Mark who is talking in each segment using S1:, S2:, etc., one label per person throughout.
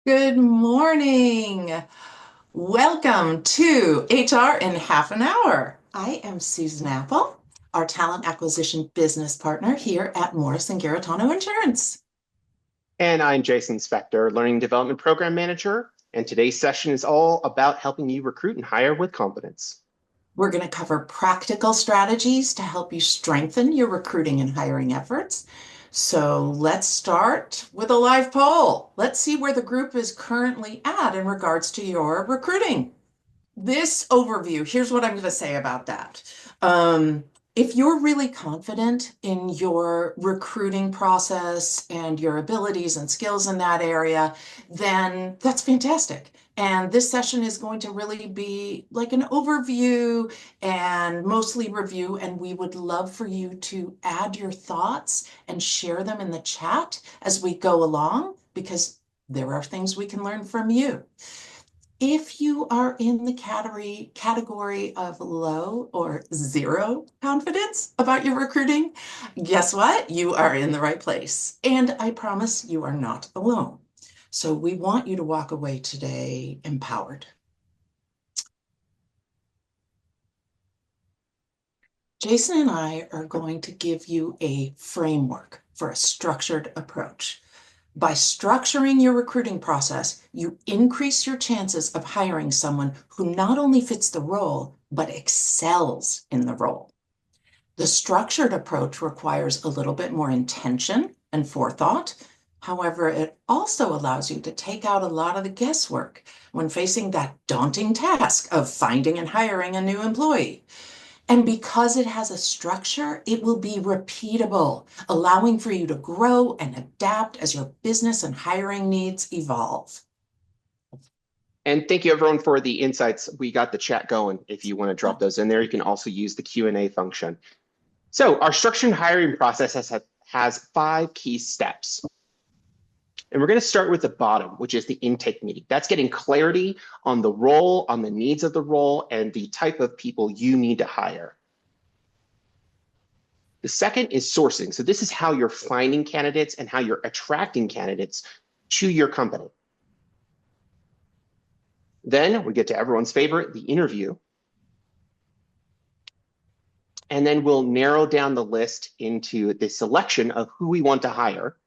S1: Good morning. Welcome to HR in Half an Hour. I am Susan Apple, our talent acquisition business partner here at Morris and Garritano Insurance.
S2: And I'm Jason Spector, Learning Development Program Manager. And today's session is all about helping you recruit and hire with confidence.
S1: We're going to cover practical strategies to help you strengthen your recruiting and hiring efforts. So let's start with a live poll. Let's see where the group is currently at in regards to your recruiting. This overview, here's what I'm going to say about that. If you're really confident in your recruiting process and your abilities and skills in that area, then that's fantastic. And this session is going to really be like an overview and mostly review. And we would love for you to add your thoughts and share them in the chat as we go along, because there are things we can learn from you. If you are in the category of low or zero confidence about your recruiting, guess what? You are in the right place. And I promise you are not alone. So we want you to walk away today empowered. Jason and I are going to give you a framework for a structured approach. By structuring your recruiting process, you increase your chances of hiring someone who not only fits the role, but excels in the role. The structured approach requires a little bit more intention and forethought. However, it also allows you to take out a lot of the guesswork when facing that daunting task of finding and hiring a new employee. And because it has a structure, it will be repeatable, allowing for you to grow and adapt as your business and hiring needs evolve.
S2: And thank you everyone for the insights. We got the chat going. If you want to drop those in there, you can also use the Q&A function. So our structured hiring process has 5 key steps. And we're going to start with the bottom, which is the intake meeting. That's getting clarity on the role, on the needs of the role, and the type of people you need to hire. The second is sourcing. So this is how you're finding candidates and how you're attracting candidates to your company. Then we get to everyone's favorite, the interview. And then we'll narrow down the list into the selection of who we want to hire.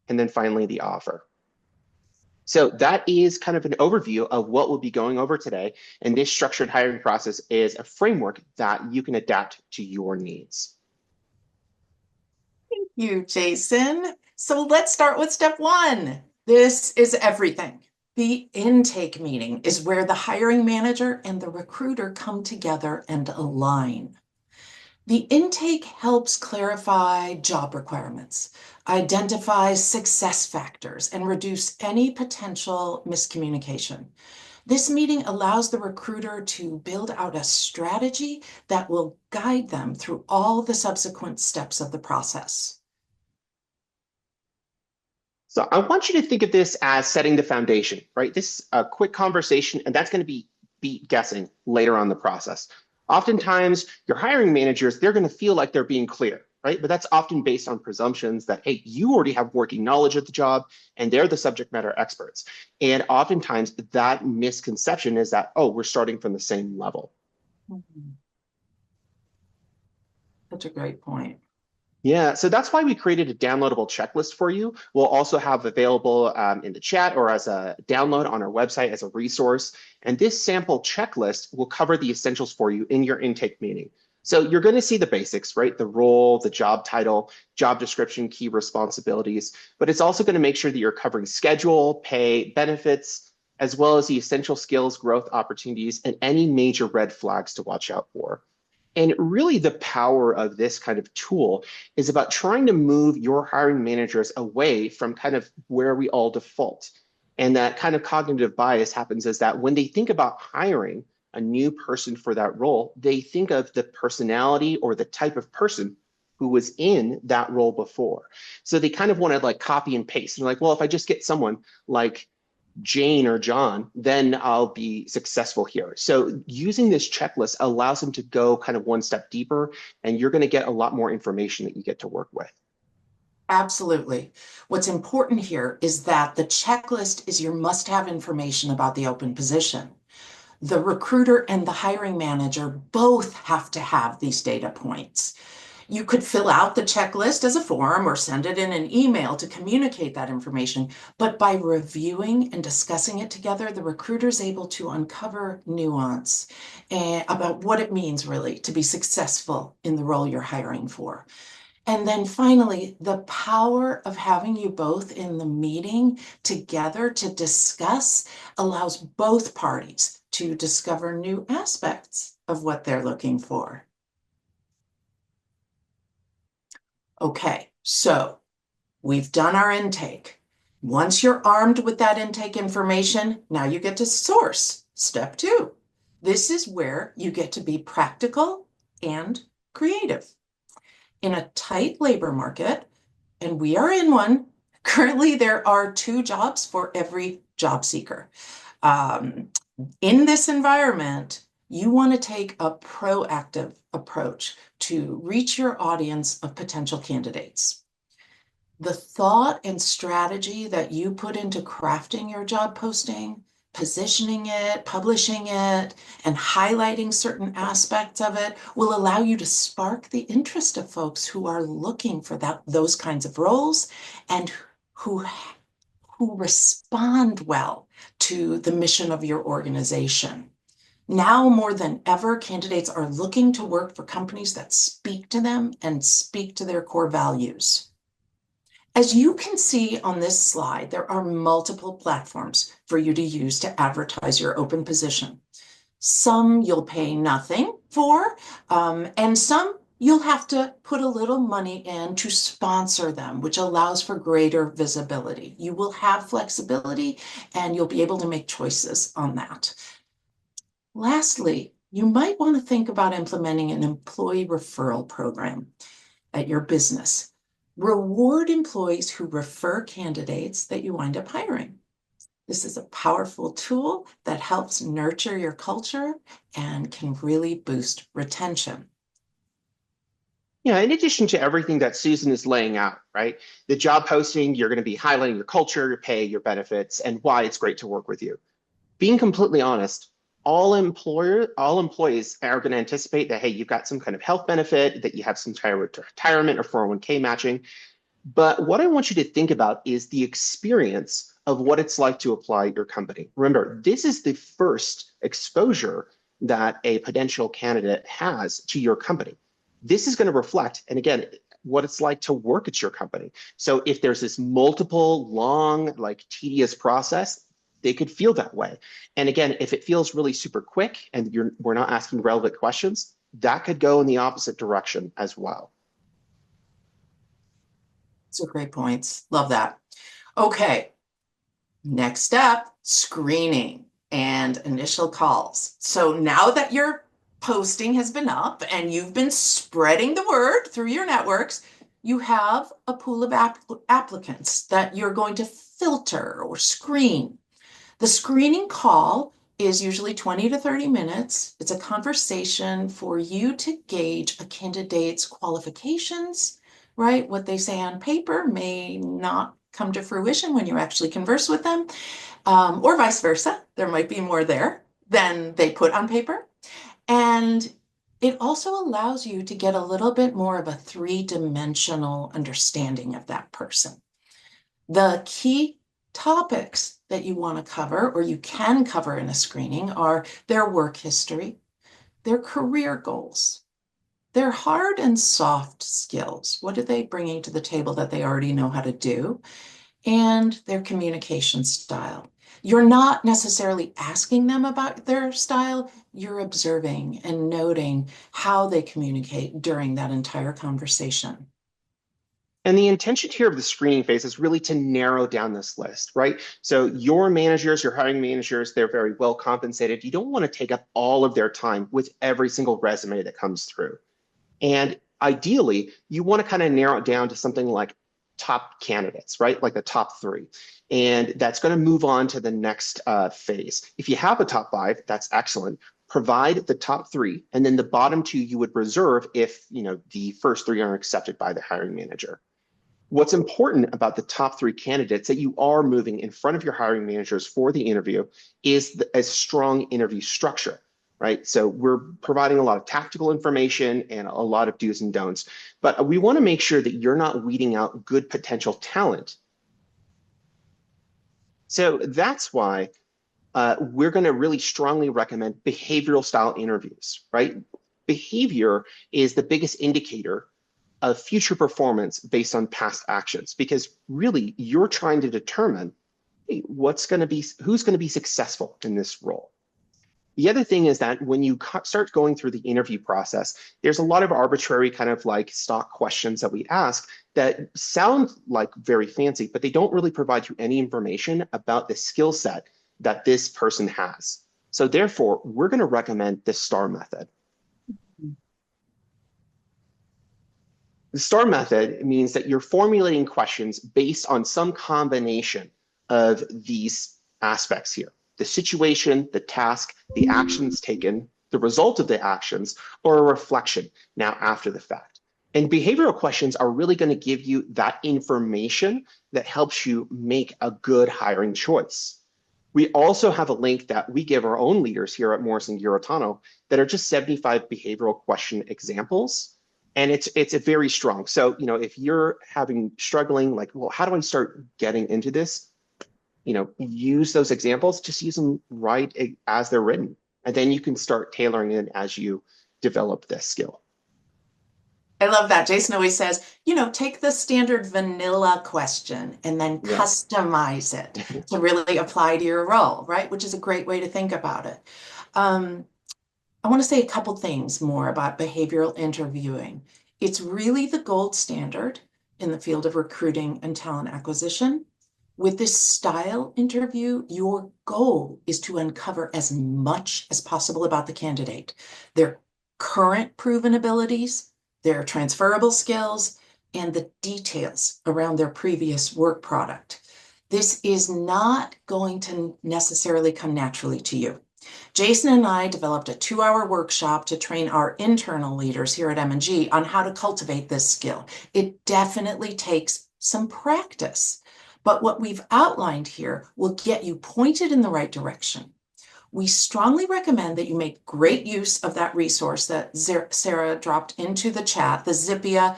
S2: And then finally, the offer. So that is kind of an overview of what we'll be going over today. And this structured hiring process is a framework that you can adapt to your needs.
S1: Thank you, Jason. So let's start with step 1. This is everything. The intake meeting is where the hiring manager and the recruiter come together and align. The intake helps clarify job requirements, identify success factors, and reduce any potential miscommunication. This meeting allows the recruiter to build out a strategy that will guide them through all the subsequent steps of the process.
S2: So I want you to think of this as setting the foundation, right? This is a quick conversation, and that's going to be beat guessing later on in the process. Oftentimes, your hiring managers, they're going to feel like they're being clear, right? But that's often based on presumptions that, hey, you already have working knowledge of the job, and they're the subject matter experts. And oftentimes, that misconception is that, oh, we're starting from the same level.
S1: Such a great point.
S2: Yeah, so that's why we created a downloadable checklist for you. We'll also have available in the chat or as a download on our website as a resource. And this sample checklist will cover the essentials for you in your intake meeting. So you're going to see the basics, right? The role, the job title, job description, key responsibilities, but it's also going to make sure that you're covering schedule, pay, benefits, as well as the essential skills, growth opportunities, and any major red flags to watch out for. And really the power of this kind of tool is about trying to move your hiring managers away from kind of where we all default. And that kind of cognitive bias happens is that when they think about hiring a new person for that role, they think of the personality or the type of person who was in that role before. So they kind of want to like copy and paste. And like, well, if I just get someone like Jane or John, then I'll be successful here. So using this checklist allows them to go kind of one step deeper, and you're going to get a lot more information that you get to work with.
S1: Absolutely. What's important here is that the checklist is your must-have information about the open position. The recruiter and the hiring manager both have to have these data points. You could fill out the checklist as a form or send it in an email to communicate that information, but by reviewing and discussing it together, the recruiter is able to uncover nuance about what it means really to be successful in the role you're hiring for. And then finally, the power of having you both in the meeting together to discuss allows both parties to discover new aspects of what they're looking for. Okay, so we've done our intake. Once you're armed with that intake information, now you get to source. Step two. This is where you get to be practical and creative. In a tight labor market, and we are in one, currently there are 2 jobs for every job seeker. Um, in this environment, you want to take a proactive approach to reach your audience of potential candidates. The thought and strategy that you put into crafting your job posting, positioning it, publishing it, and highlighting certain aspects of it will allow you to spark the interest of folks who are looking for those kinds of roles and who respond well to the mission of your organization. Now more than ever, candidates are looking to work for companies that speak to them and speak to their core values. As you can see on this slide, there are multiple platforms for you to use to advertise your open position. Some you'll pay nothing for, and some you'll have to put a little money in to sponsor them, which allows for greater visibility. You will have flexibility and you'll be able to make choices on that. Lastly, you might want to think about implementing an employee referral program at your business. Reward employees who refer candidates that you wind up hiring. This is a powerful tool that helps nurture your culture and can really boost retention.
S2: Yeah, in addition to everything that Susan is laying out, right? The job posting, you're going to be highlighting your culture, your pay, your benefits, and why it's great to work with you. Being completely honest, all employees are going to anticipate that, hey, you've got some kind of health benefit, that you have some kind of retirement or 401k matching. But what I want you to think about is the experience of what it's like to apply at your company. Remember, this is the first exposure that a potential candidate has to your company. This is going to reflect, and again, what it's like to work at your company. So if there's this multiple, long, like tedious process, they could feel that way. And again, if it feels really super quick and we're not asking relevant questions, that could go in the opposite direction as well.
S1: Those are great points. Love that. Okay, next step, screening and initial calls. So now that your posting has been up and you've been spreading the word through your networks, you have a pool of applicants that you're going to filter or screen. The screening call is usually 20 to 30 minutes. It's a conversation for you to gauge a candidate's qualifications, right? What they say on paper may not come to fruition when you actually converse with them, or vice versa. There might be more there than they put on paper. And it also allows you to get a little bit more of a three-dimensional understanding of that person. The key topics that you want to cover, or you can cover in a screening, are their work history, their career goals, their hard and soft skills. What are they bringing to the table that they already know how to do? And their communication style. You're not necessarily asking them about their style, you're observing and noting how they communicate during that entire conversation.
S2: And the intention here of the screening phase is really to narrow down this list, right? So your managers, your hiring managers, they're very well compensated. You don't want to take up all of their time with every single resume that comes through. And ideally, you want to kind of narrow it down to something like top candidates, right? Like the top 3. And that's going to move on to the next phase. If you have a top 5, that's excellent. Provide the top 3, and then the bottom 2 you would reserve if the first 3 are accepted by the hiring manager. What's important about the top three candidates that you are moving in front of your hiring managers for the interview is a strong interview structure, right? So we're providing a lot of tactical information and a lot of do's and don'ts, but we want to make sure that you're not weeding out good potential talent. So that's why we're going to really strongly recommend behavioral style interviews, right? Behavior is the biggest indicator of future performance based on past actions, because really you're trying to determine, hey, who's going to be successful in this role. The other thing is that when you start going through the interview process, there's a lot of arbitrary kind of like stock questions that we ask that sound like very fancy, but they don't really provide you any information about the skill set that this person has. So therefore, we're going to recommend the STAR method. The STAR method means that you're formulating questions based on some combination of these aspects here: the situation, the task, the actions taken, the result of the actions, or a reflection now after the fact. And behavioral questions are really going to give you that information that helps you make a good hiring choice. We also have a link that we give our own leaders here at Morrison Garritano that are just 75 behavioral question examples. And it's a very strong. So, if you're struggling, like, well, how do I start getting into this? Use those examples, just use them right as they're written. And then you can start tailoring it as you develop this skill.
S1: I love that. Jason always says, take the standard vanilla question and then
S2: Yeah.
S1: customize it to really apply to your role, right? Which is a great way to think about it. I want to say a couple things more about behavioral interviewing. It's really the gold standard in the field of recruiting and talent acquisition. With this style interview, your goal is to uncover as much as possible about the candidate, their current proven abilities, their transferable skills, and the details around their previous work product. This is not going to necessarily come naturally to you. Jason and I developed a 2-hour workshop to train our internal leaders here at M&G on how to cultivate this skill. It definitely takes some practice, but what we've outlined here will get you pointed in the right direction. We strongly recommend that you make great use of that resource that Sarah dropped into the chat, the Zippia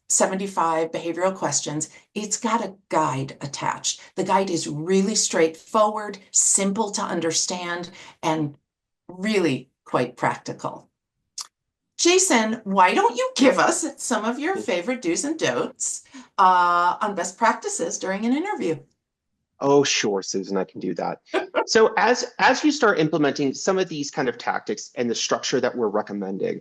S1: 75 behavioral questions. It's got a guide attached. The guide is really straightforward, simple to understand, and really quite practical. Jason, why don't you give us some of your favorite do's and don'ts on best practices during an interview?
S2: Oh, sure, Susan, I can do that. So as you start implementing some of these kind of tactics and the structure that we're recommending,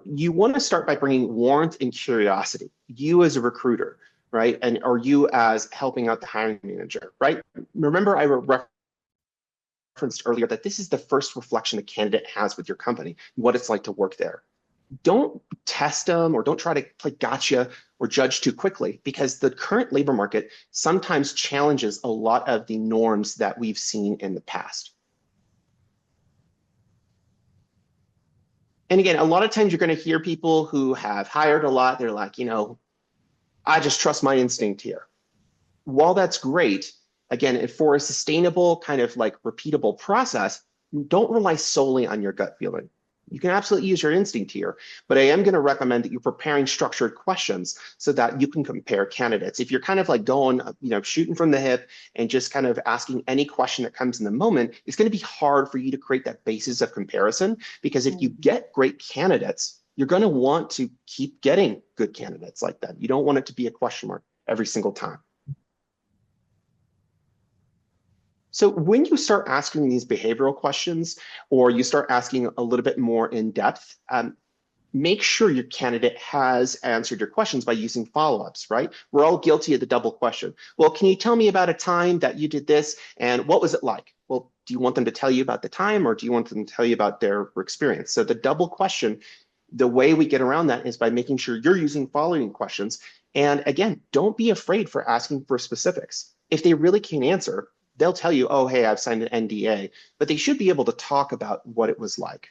S2: you want to start by bringing warmth and curiosity. You as a recruiter, right, or you as helping out the hiring manager, right? Remember, I referenced earlier that this is the first reflection the candidate has with your company, what it's like to work there. Don't test them or don't try to play gotcha or judge too quickly, because the current labor market sometimes challenges a lot of the norms that we've seen in the past. And again, a lot of times you're going to hear people who have hired a lot. They're like, I just trust my instinct here. While that's great, again, for a sustainable kind of like repeatable process, don't rely solely on your gut feeling. You can absolutely use your instinct here, but I am going to recommend that you're preparing structured questions so that you can compare candidates. If you're kind of like going, shooting from the hip and just kind of asking any question that comes in the moment, it's going to be hard for you to create that basis of comparison, because if you get great candidates, you're going to want to keep getting good candidates like that. You don't want it to be a question mark every single time. So when you start asking these behavioral questions, or you start asking a little bit more in depth, make sure your candidate has answered your questions by using follow-ups, right? We're all guilty of the double question. Well, can you tell me about a time that you did this and what was it like? Well, do you want them to tell you about the time, or do you want them to tell you about their experience? So the double question, the way we get around that is by making sure you're using following questions. And again, don't be afraid for asking for specifics. If they really can't answer, they'll tell you, oh, hey, I've signed an NDA, but they should be able to talk about what it was like.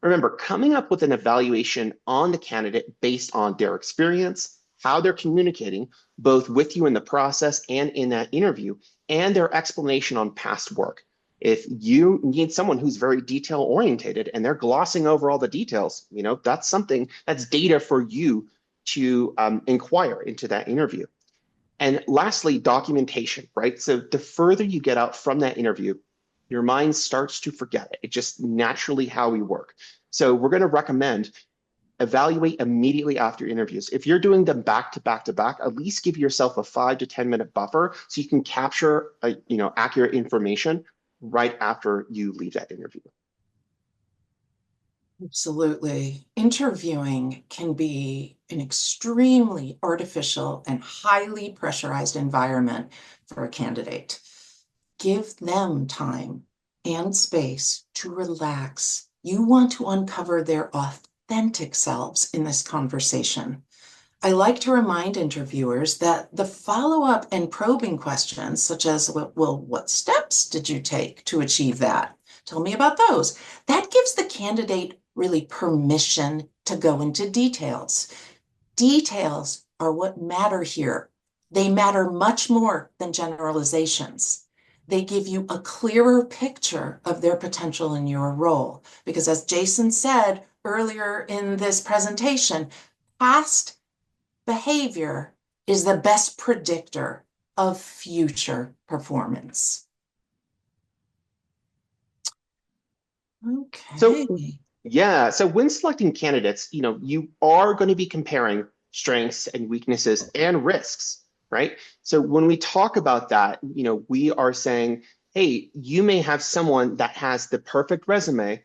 S2: Remember, coming up with an evaluation on the candidate based on their experience, how they're communicating, both with you in the process and in that interview, and their explanation on past work. If you need someone who's very detail orientated and they're glossing over all the details, that's something that's data for you to inquire into that interview. And lastly, documentation, right? So the further you get out from that interview, your mind starts to forget it. It's just naturally how we work. So we're going to recommend evaluate immediately after interviews. If you're doing them back to back to back, at least give yourself a 5 to 10 minute buffer so you can capture accurate information right after you leave that interview.
S1: Absolutely. Interviewing can be an extremely artificial and highly pressurized environment for a candidate. Give them time and space to relax. You want to uncover their authentic selves in this conversation. I like to remind interviewers that the follow-up and probing questions, such as, well, what steps did you take to achieve that? Tell me about those. That gives the candidate really permission to go into details. Details are what matter here. They matter much more than generalizations. They give you a clearer picture of their potential in your role. Because as Jason said earlier in this presentation, past behavior is the best predictor of future performance.
S2: So
S1: Okay.
S2: yeah, so when selecting candidates, you are going to be comparing strengths and weaknesses and risks, right? So when we talk about that, we are saying, hey, you may have someone that has the perfect resume,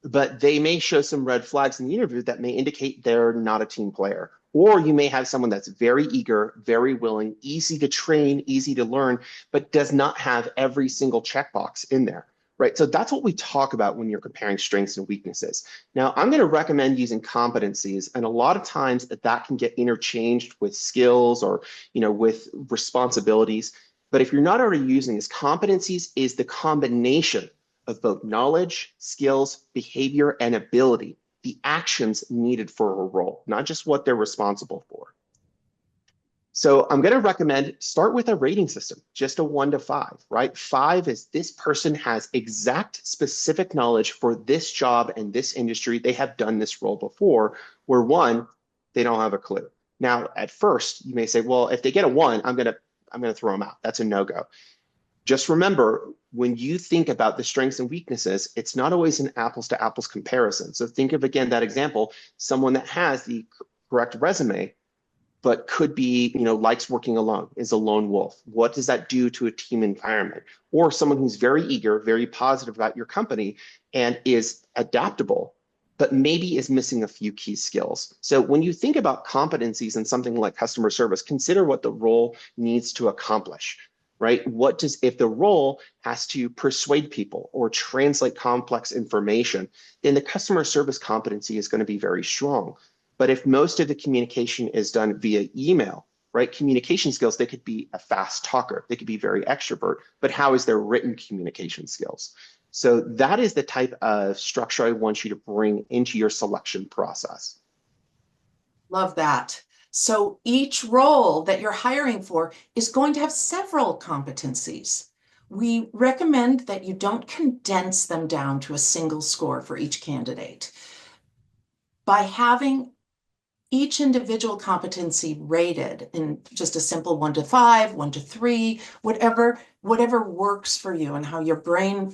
S2: but they may show some red flags in the interview that may indicate they're not a team player. Or you may have someone that's very eager, very willing, easy to train, easy to learn, but does not have every single checkbox in there, right? So that's what we talk about when you're comparing strengths and weaknesses. Now, I'm going to recommend using competencies, and a lot of times that can get interchanged with skills or, with responsibilities. But if you're not already using this, competencies is the combination of both knowledge, skills, behavior, and ability, the actions needed for a role, not just what they're responsible for. So I'm going to recommend start with a rating system, just a 1 to 5, right? 5 is this person has exact specific knowledge for this job and this industry. They have done this role before, where 1, they don't have a clue. Now, at first, you may say, well, if they get a 1, I'm going to throw them out. That's a no-go. Just remember, when you think about the strengths and weaknesses, it's not always an apples to apples comparison. So think of, again, that example, someone that has the correct resume, but could be, likes working alone, is a lone wolf. What does that do to a team environment? Or someone who's very eager, very positive about your company and is adaptable, but maybe is missing a few key skills. So when you think about competencies in something like customer service, consider what the role needs to accomplish, right? If the role has to persuade people or translate complex information, then the customer service competency is going to be very strong. But if most of the communication is done via email, right? Communication skills, they could be a fast talker, they could be very extrovert, but how is their written communication skills? So that is the type of structure I want you to bring into your selection process.
S1: Love that. So each role that you're hiring for is going to have several competencies. We recommend that you don't condense them down to a single score for each candidate. By having each individual competency rated in just a simple 1 to 5, 1 to 3, whatever works for you and how your brain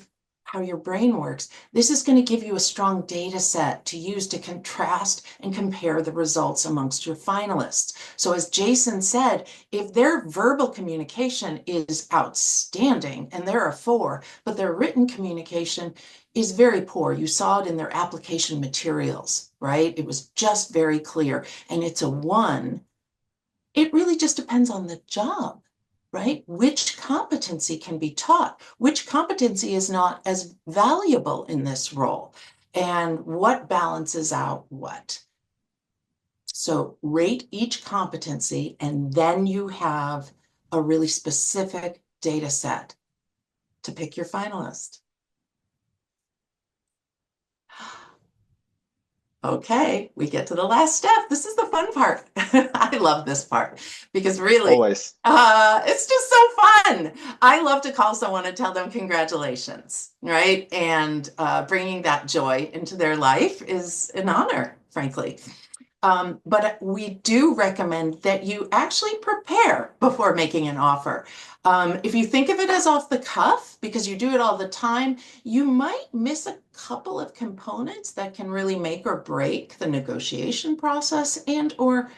S1: works. This is going to give you a strong data set to use to contrast and compare the results amongst your finalists. So as Jason said, if their verbal communication is outstanding and they're a 4, but their written communication is very poor. You saw it in their application materials, right? It was just very clear. And it's a 1. It really just depends on the job, right? Which competency can be taught? Which competency is not as valuable in this role? And what balances out what? So rate each competency, and then you have a really specific data set to pick your finalist. Okay, we get to the last step. This is the fun part. I love this part because really,
S2: Always.
S1: it's just so fun. I love to call someone and tell them congratulations, right? And bringing that joy into their life is an honor, frankly. But we do recommend that you actually prepare before making an offer. If you think of it as off the cuff, because you do it all the time, you might miss a couple of components that can really make or break the negotiation process and or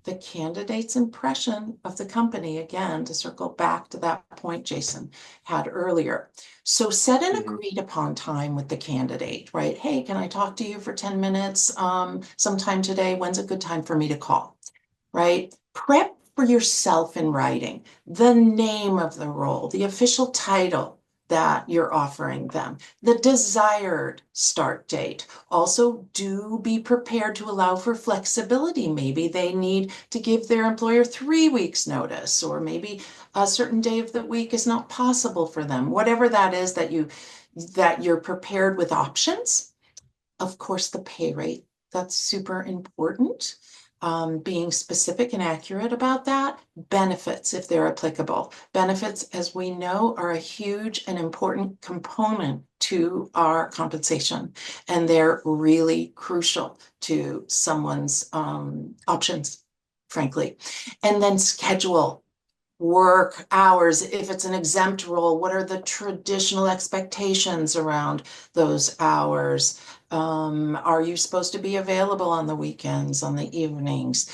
S1: the candidate's impression of the company, again, to circle back to that point Jason had earlier. So set an
S2: Mhm.
S1: agreed upon time with the candidate, right? Hey, can I talk to you for 10 minutes sometime today? When's a good time for me to call? Right? Prep for yourself in writing, the name of the role, the official title that you're offering them, the desired start date. Also, do be prepared to allow for flexibility. Maybe they need to give their employer 3 weeks notice, or maybe a certain day of the week is not possible for them. Whatever that is that you're prepared with options. Of course, the pay rate, that's super important. Being specific and accurate about that. Benefits, if they're applicable. Benefits, as we know, are a huge and important component to our compensation, and they're really crucial to someone's options, frankly. And then schedule work hours. If it's an exempt role, what are the traditional expectations around those hours? Are you supposed to be available on the weekends, on the evenings?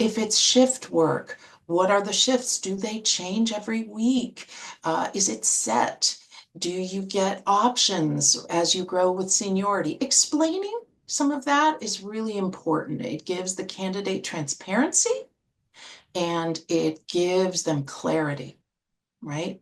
S1: If it's shift work, what are the shifts? Do they change every week? Is it set? Do you get options as you grow with seniority? Explaining some of that is really important. It gives the candidate transparency and it gives them clarity, right?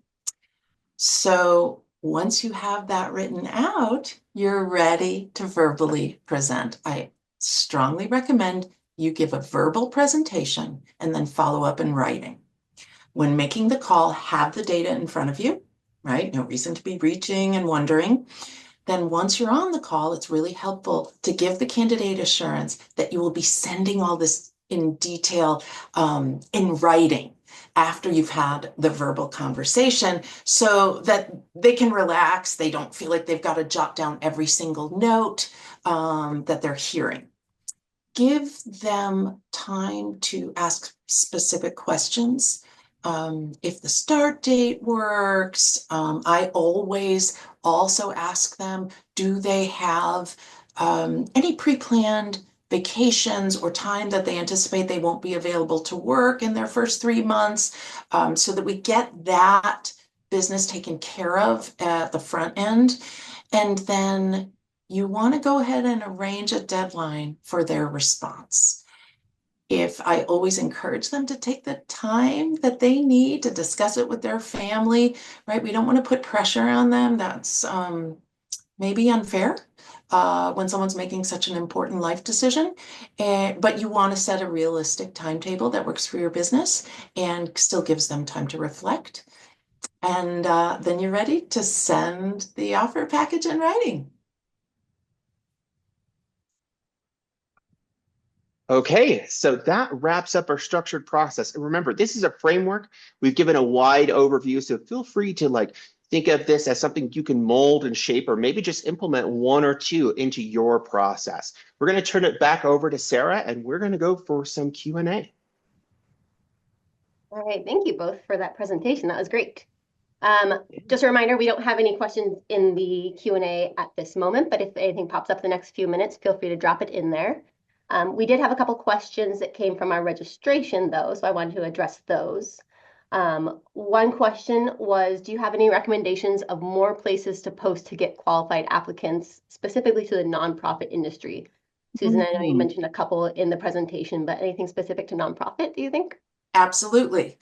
S1: So once you have that written out, you're ready to verbally present. I strongly recommend you give a verbal presentation and then follow up in writing. When making the call, have the data in front of you, right? No reason to be reaching and wondering. Then once you're on the call, it's really helpful to give the candidate assurance that you will be sending all this in detail in writing after you've had the verbal conversation so that they can relax. They don't feel like they've got to jot down every single note that they're hearing. Give them time to ask specific questions. If the start date works, I always also ask them, do they have any pre-planned vacations or time that they anticipate they won't be available to work in their first 3 months, so that we get that business taken care of at the front end. And then you want to go ahead and arrange a deadline for their response. If I always encourage them to take the time that they need to discuss it with their family, right? We don't want to put pressure on them. That's maybe unfair when someone's making such an important life decision. But you want to set a realistic timetable that works for your business and still gives them time to reflect. And then you're ready to send the offer package in writing.
S2: Okay, so that wraps up our structured process. And remember, this is a framework. We've given a wide overview, so feel free to think of this as something you can mold and shape, or maybe just implement one or two into your process. We're going to turn it back over to Sarah, and we're going to go for some Q&A.
S3: All right, thank you both for that presentation. That was great. Just a reminder, we don't have any questions in the Q&A at this moment, but if anything pops up the next few minutes, feel free to drop it in there. We did have a couple questions that came from our registration, though, so I wanted to address those. One question was, do you have any recommendations of more places to post to get qualified applicants, specifically to the nonprofit industry? Susan, I know you mentioned a couple in the presentation, but anything specific to nonprofit, do you think?
S1: Absolutely.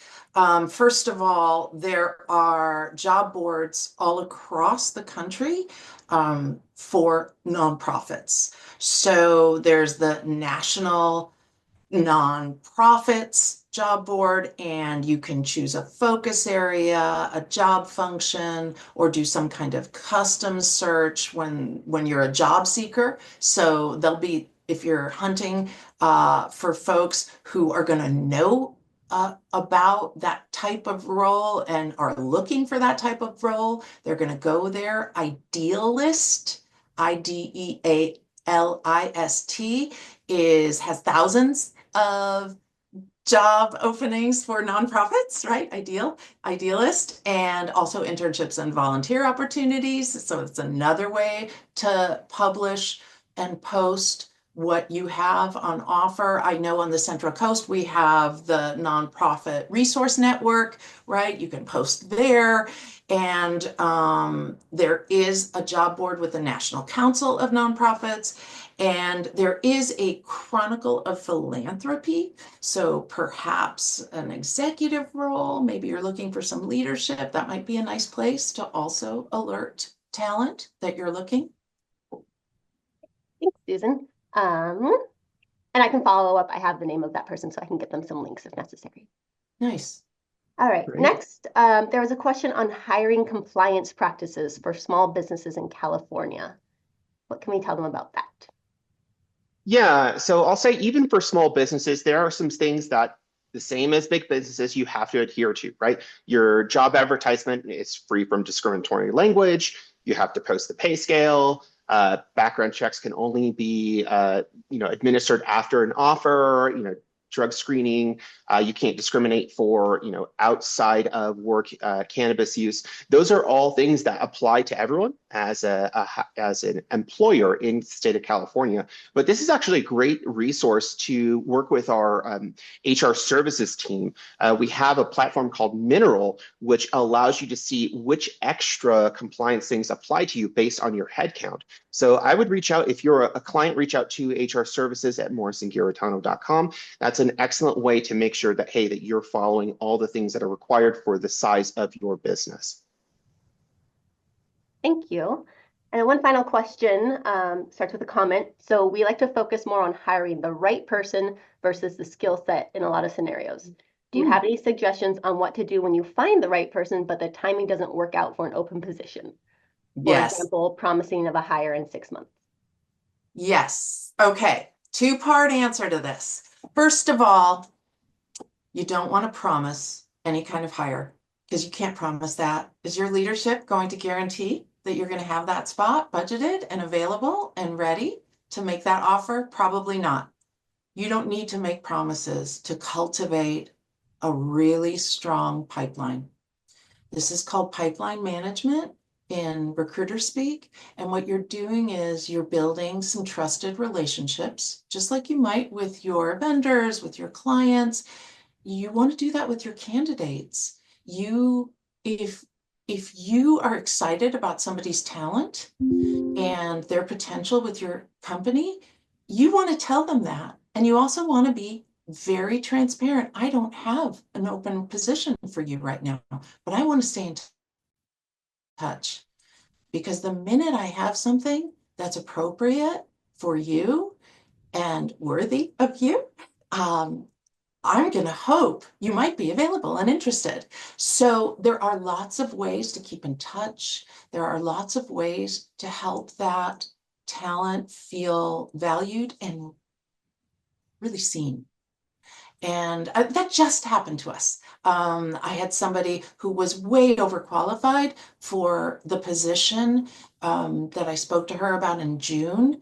S1: First of all, there are job boards all across the country for nonprofits. So there's the National Nonprofits Job Board, and you can choose a focus area, a job function, or do some kind of custom search when you're a job seeker. So there'll be if you're hunting for folks who are going to know about that type of role and are looking for that type of role, they're going to go there. Idealist, IDEALIST, has thousands of job openings for nonprofits, right? Idealist, and also internships and volunteer opportunities. So it's another way to publish and post what you have on offer. I know on the Central Coast, we have the Nonprofit Resource Network, right? You can post there. And there is a job board with the National Council of Nonprofits. And there is a Chronicle of Philanthropy. So perhaps an executive role, maybe you're looking for some leadership. That might be a nice place to also alert talent that you're looking.
S3: Thanks, Susan. And I can follow up. I have the name of that person, so I can get them some links if necessary.
S1: Nice.
S3: All right.
S2: Great.
S3: Next, there was a question on hiring compliance practices for small businesses in California. What can we tell them about that?
S2: Yeah, so I'll say even for small businesses, there are some things that the same as big businesses you have to adhere to, right? Your job advertisement is free from discriminatory language. You have to post the pay scale. Background checks can only be, administered after an offer. Drug screening. You can't discriminate for, outside of work cannabis use. Those are all things that apply to everyone as an employer in the state of California. But this is actually a great resource to work with our HR services team. We have a platform called Mineral, which allows you to see which extra compliance things apply to you based on your headcount. So I would reach out, if you're a client, reach out to HR services at morrisongarritano.com. That's an excellent way to make sure that, hey, that you're following all the things that are required for the size of your business.
S3: Thank you. And one final question starts with a comment. So we like to focus more on hiring the right person versus the skill set in a lot of scenarios. Do you have any suggestions on what to do when you find the right person, but the timing doesn't work out for an open position? For
S1: Yes.
S3: example, promising of a hire in 6 months.
S1: Yes. Okay. Two-part answer to this. First of all, you don't want to promise any kind of hire because you can't promise that. Is your leadership going to guarantee that you're going to have that spot budgeted and available and ready to make that offer? Probably not. You don't need to make promises to cultivate a really strong pipeline. This is called pipeline management in recruiter speak. And what you're doing is you're building some trusted relationships, just like you might with your vendors, with your clients. You want to do that with your candidates. If you are excited about somebody's talent and their potential with your company, you want to tell them that. And you also want to be very transparent. I don't have an open position for you right now, but I want to stay in touch because the minute I have something that's appropriate for you and worthy of you, I'm going to hope you might be available and interested. So there are lots of ways to keep in touch. There are lots of ways to help that talent feel valued and really seen. And that just happened to us. I had somebody who was way overqualified for the position that I spoke to her about in June.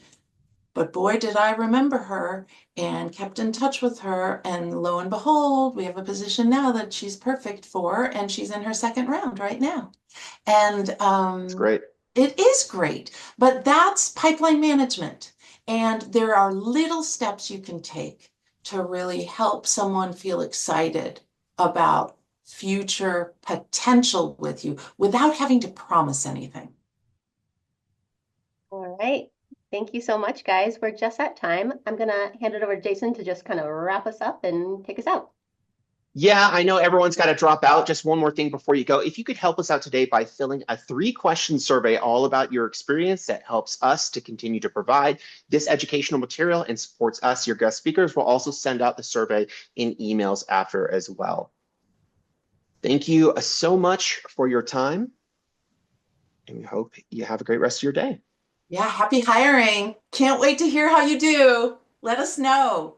S1: But boy, did I remember her and kept in touch with her. And lo and behold, we have a position now that she's perfect for, and she's in her second round right now. And
S2: It's great.
S1: it is great, but that's pipeline management. And there are little steps you can take to really help someone feel excited about future potential with you without having to promise anything.
S3: All right. Thank you so much, guys. We're just at time. I'm going to hand it over to Jason to just kind of wrap us up and take us out.
S2: Yeah, I know everyone's got to drop out. Just one more thing before you go. If you could help us out today by filling a 3-question survey all about your experience, that helps us to continue to provide this educational material and supports us, your guest speakers. We'll also send out the survey in emails after as well. Thank you so much for your time, and we hope you have a great rest of your day.
S1: Yeah, happy hiring. Can't wait to hear how you do. Let us know.